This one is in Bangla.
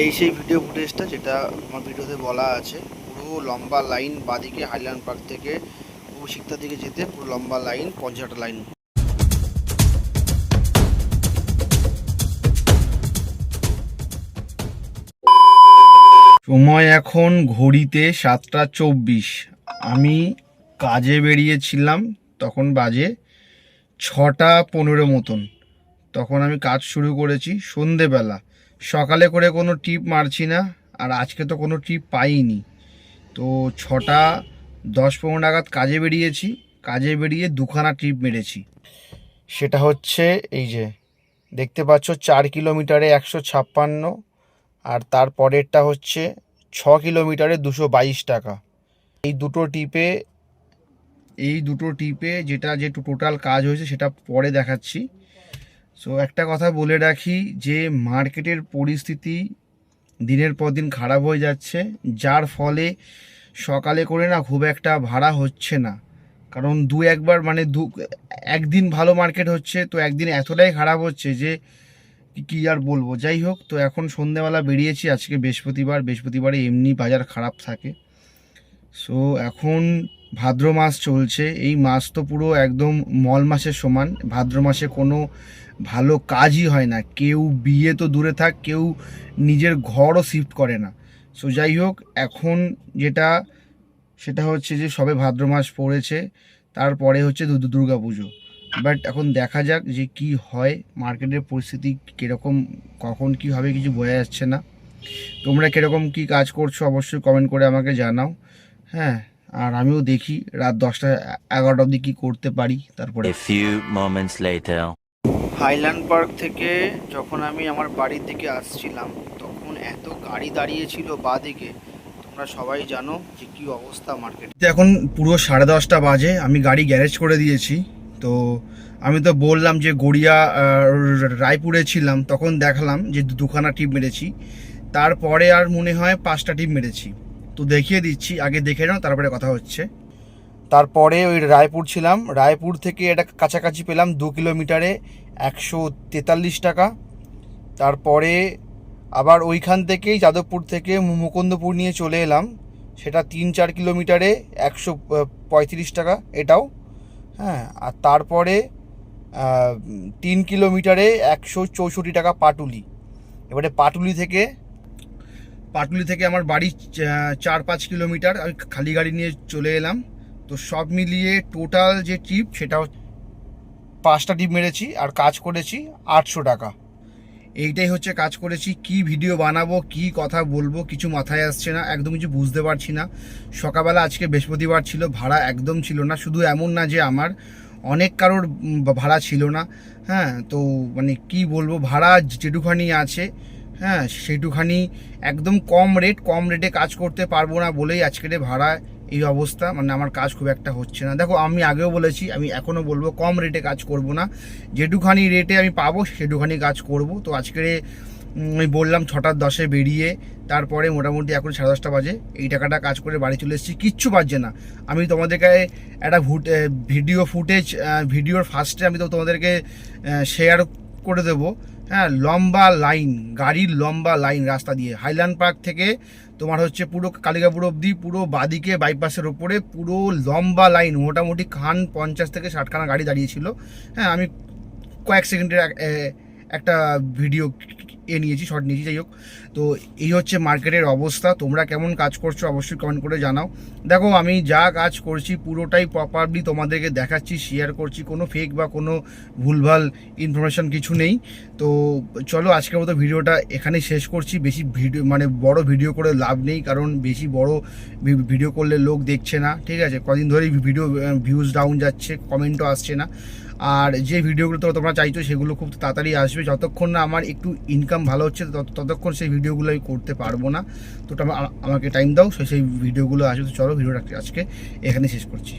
এই সেই ভিডিও ফুটেজটা যেটা আমার ভিডিওতে বলা আছে। পুরো লম্বা লাইন বাঁদিকে হাইল্যান্ড পার্ক থেকে পূর্ব শিকদার দিকে যেতে পুরো লম্বা লাইন, 50টা লাইন। সময় এখন ঘড়িতে 7টা 24। আমি কাজে বেরিয়েছিলাম, তখন বাজে 6টা 15 মতন। তখন আমি কাজ শুরু করেছি সন্ধেবেলা। সকালে করে কোনো টিপ মারছি না, আর আজকে তো কোনো টিপ পাইনি। তো 6টা 10-15 নাগাদ কাজে বেরিয়েছি। কাজে বেরিয়ে দুখানা টিপ মেরেছি। সেটা হচ্ছে এই যে দেখতে পাচ্ছ, 4 কিলোমিটারে 156, আর তারপরেরটা হচ্ছে 6 কিলোমিটারে 222 টাকা। এই দুটো টিপে যেটা টোটাল কাজ হয়েছে সেটা পরে দেখাচ্ছি। সো একটা কথা বলে রাখি যে মার্কেটের পরিস্থিতি দিনের পর দিন খারাপ হয়ে যাচ্ছে, যার ফলে সকালে করে না খুব একটা ভাড়া হচ্ছে না। কারণ একদিন ভালো মার্কেট হচ্ছে, তো একদিন এতটাই খারাপ হচ্ছে যে কি আর বলবো। যাই হোক, তো এখন সন্ধ্যেবেলা বেরিয়েছি। আজকে বৃহস্পতিবারে এমনি বাজার খারাপ থাকে। সো এখন ভাদ্র মাস চলছে। এই মাস তো পুরো একদম মল মাসের সমান। ভাদ্র মাসে কোনো ভালো কাজই হয় না। কেউ বিয়ে তো দূরে থাক, কেউ নিজের ঘরও শিফট করে না। সো যাই হোক, এখন সেটা হচ্ছে যে সবে ভাদ্র মাস পড়েছে, তারপরে হচ্ছে দুর্গা পুজো। বাট এখন দেখা যাক যে কি হয়, মার্কেটের পরিস্থিতি কীরকম, কখন কি হবে কিছু বোঝা যাচ্ছে না। তোমরা কীরকম কি কাজ করছো অবশ্যই কমেন্ট করে আমাকে জানাও। হ্যাঁ, আর আমিও দেখি রাত 10টা 11টা অবধি কী করতে পারি। তারপরে হাইল্যান্ড পার্ক থেকে যখন আমি আমার বাড়ির দিকে আসছিলাম, তখন এত গাড়ি দাঁড়িয়েছিল বাঁদিকে, তোমরা সবাই জানো যে কী অবস্থা মার্কেট। এখন পুরো 10:30 বাজে। আমি গাড়ি গ্যারেজ করে দিয়েছি। তো আমি তো বললাম যে গড়িয়া রায়পুরে ছিলাম, তখন দেখালাম যে দুখানা টিপ মেরেছি। তারপরে আর মনে হয় 5টা টিপ মেরেছি। তো দেখিয়ে দিচ্ছি, আগে দেখে নাও তারপরে কথা হচ্ছে। তারপরে ওই রায়পুর ছিলাম, রায়পুর থেকে এটা কাছাকাছি পেলাম 2 কিলোমিটারে 143 টাকা। তারপরে আবার ওইখান থেকেই যাদবপুর থেকে মুকুন্দপুর নিয়ে চলে এলাম, সেটা 3-4 কিলোমিটারে 135 টাকা এটাও। হ্যাঁ, আর তারপরে 3 কিলোমিটারে 164 টাকা পাটুলি। এবারে পাটুলি থেকে আমার বাড়ি 4-5 কিলোমিটার, আমি খালি গাড়ি নিয়ে চলে এলাম। তো সব মিলিয়ে টোটাল যে ট্রিপ সেটা 5টা টিপ মেরেছি আর কাজ করেছি 800 টাকা। এইটাই হচ্ছে কাজ করেছি। কি ভিডিও বানাবো, কি কথা বলবো, কিছু মাথায় আসছে না, একদম কিছু বুঝতে পারছি না। সকালবেলা আজকে বৃহস্পতিবার ছিল, ভাড়া একদম ছিল না। শুধু এমন না যে আমার, অনেক কারোর ভাড়া ছিল না। হ্যাঁ, তো মানে কি বলবো, ভাড়া যেটুখানি আছে, হ্যাঁ সেইটুখানি একদম কম রেটে কাজ করতে পারবো না বলেই আজকের ভাড়া এই অবস্থা। মানে আমার কাজ খুব একটা হচ্ছে না। দেখো, আমি আগেও বলেছি, আমি এখনও বলবো, কম রেটে কাজ করব না। যেটুখানি রেটে আমি পাবো সেটুখানি কাজ করব। তো আজকের আমি বললাম 6টা 10-এ বেরিয়ে, তারপরে মোটামুটি এখন 10:30 বাজে। এই টাকাটা কাজ করে বাড়ি চলে এসেছি, কিচ্ছু বাজছে না। আমি তোমাদেরকে একটা ভিডিওর ফার্স্টে আমি তো তোমাদেরকে শেয়ার করে দেবো। হ্যাঁ, লম্বা লাইন, গাড়ির লম্বা লাইন রাস্তা দিয়ে হাইল্যান্ড পার্ক থেকে তোমার হচ্ছে পুরো কালিকাপুর অবধি, পুরো বাদিকে বাইপাসের ওপরে পুরো লম্বা লাইন, মোটামুটি 50 থেকে 60খানা গাড়ি দাঁড়িয়েছিল। হ্যাঁ, আমি কয়েক সেকেন্ডের একটা ভিডিও নিয়েছি, শর্ট নিয়েছি। যাই হোক, তো এই হচ্ছে মার্কেটের অবস্থা। তোমরা কেমন কাজ করছো অবশ্যই কমেন্ট করে জানাও। দেখো, আমি যা কাজ করছি পুরোটাই প্রপারলি তোমাদেরকে দেখাচ্ছি, শেয়ার করছি, কোনো ফেক বা কোনো ভুলভাল ইনফরমেশন কিছু নেই। তো চলো, আজকের মতো ভিডিওটা এখানেই শেষ করছি। বেশি ভিডিও বড় ভিডিও করে লাভ নেই, কারণ বেশি বড় ভিডিও করলে লোক দেখছে না। ঠিক আছে, কদিন ধরেই ভিডিও ভিউজ ডাউন যাচ্ছে, কমেন্টও আসছে না। আর যে ভিডিওগুলো তোমরা চাইছো সেগুলো খুব তাড়াতাড়ি আসবে। যতক্ষণ না আমার একটু ইনকাম ভালো হচ্ছে ততক্ষণ সেই ভিডিওগুলো আমি করতে পারবো না। তো আমাকে টাইম দাও, সেই ভিডিওগুলো আসবে। তো চলো, ভিডিওটা আজকে এখানে শেষ করছি।